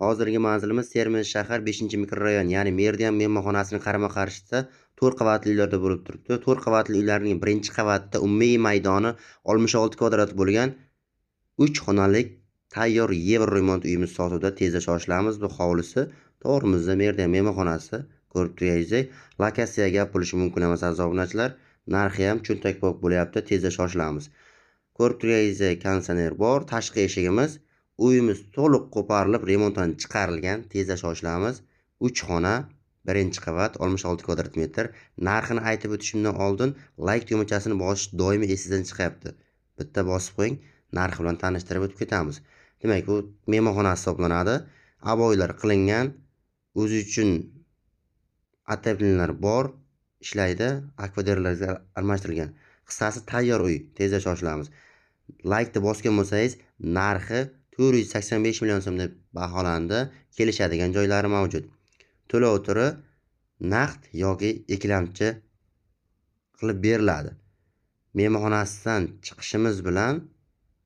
Hozirgi manzilimiz Termiz shahar 5-mikrorayon, ya'ni Meridian mehmonxonasining qarama-qarshisida 4 qavatli uylarda bo'lib turibdi. 4 qavatli uylarning birinchi qavatida umumiy maydoni 66 kvadrat bo'lgan 3 xonalik tayyor Yevroremont uyimiz sotuvda. Tezda shoshilamiz. Bu hovlisi to'g'rimizda Meridian mehmonxonasi. Ko'rib turganingizdek, lokatsiyaga gap bo'lishi mumkin emas aziz obunachilar. Narxi ham cho'ntakpok bo'lyapti. Tezda shoshilamiz. Ko'rib turganingizdek, konditsioner bor, tashqi eshigimiz. Uyimiz to'liq qo'parilib, remontdan chiqarilgan. Tezda shoshilamiz. 3 xona, birinchi qavat, 66 kvadrat metr. Narxini aytib o'tishimdan oldin like tugmachasini bosish doimiy esingizdan chiqyapti. Bitta bosib qo'ying, narx bilan tanishtirib o'tib ketamiz. Demak, bu mehmonxona hisoblanadi. Aboylar qilingan, o'zi uchun ataplinlar bor, ishlaydi, akvaderlarga almashtirilgan. Qisqasi tayyor uy. Tezda shoshilamiz. Like ni bosgan bo'lsangiz, narxi 485 million so'm deb baholandi. Kelishadigan joylari mavjud. To'lov turi naqd yoki ikkilamchi qilib beriladi. Mehmonxonasidan chiqishimiz bilan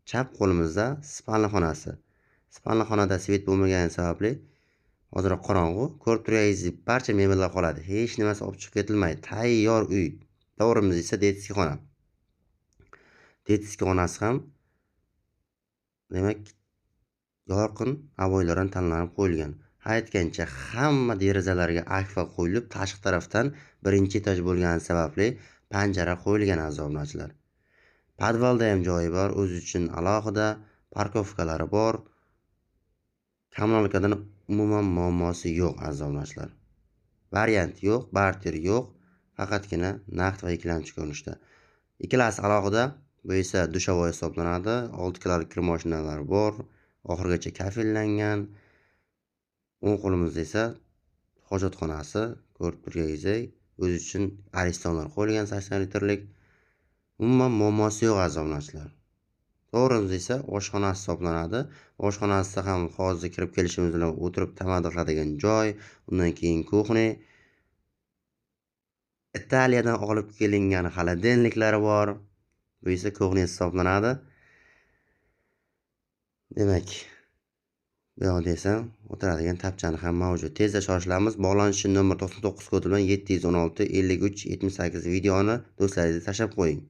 chap qo'limizda spalni xonasi. Spalni xonada svet bo'lmagani sababli hozir qorong'u. Ko'rib turganingizdek, barcha mebellar qoladi. Hech nimasi olib chiqib ketilmaydi. Tayyor uy. To'g'rimizda esa detskiy xona. Detskiy xonasi ham demak yorqin aboylardan tanlanib qo'yilgan. Aytgancha hamma derazalarga akfa qo'yilib, tashqi tarafdan birinchi etaj bo'lgani sababli panjara qo'yilgan aziz obunachilar. Podvalda ham joyi bor, o'zi uchun alohida parkovkalari bor. Kommunalkadan umuman muammosi yo'q aziz obunachilar. Variant yo'q, barter yo'q, faqatgina naqd va ikkilamchi ko'rinishda. Ikkalasi alohida, bu esa dushovoy hisoblanadi. 6 kilolik kir mashinalari bor, oxirigacha kafellangan. O'ng qo'limizda esa hojatxonasi. Ko'rib turganingizdek, o'zi uchun aristonlar qo'yilgan 80 litrlik. Umuman muammosi yo'q aziz obunachilar. To'g'rimizda esa oshxonasi hisoblanadi. Oshxonasida ham hozir kirib kelishimiz bilan o'tirib tamaddi qiladigan joy, undan keyin kuxnya. Italiyadan olib kelingan xolodilniklari bor. Bu esa kuxnya hisoblanadi. Demak, bu yoqda esa o'tiradigan tapchani ham mavjud. Tezda shoshilamiz. Bog'lanish uchun nomer 99 kodi bilan 716 53 78 videoni do'stlaringizga tashlab qo'ying.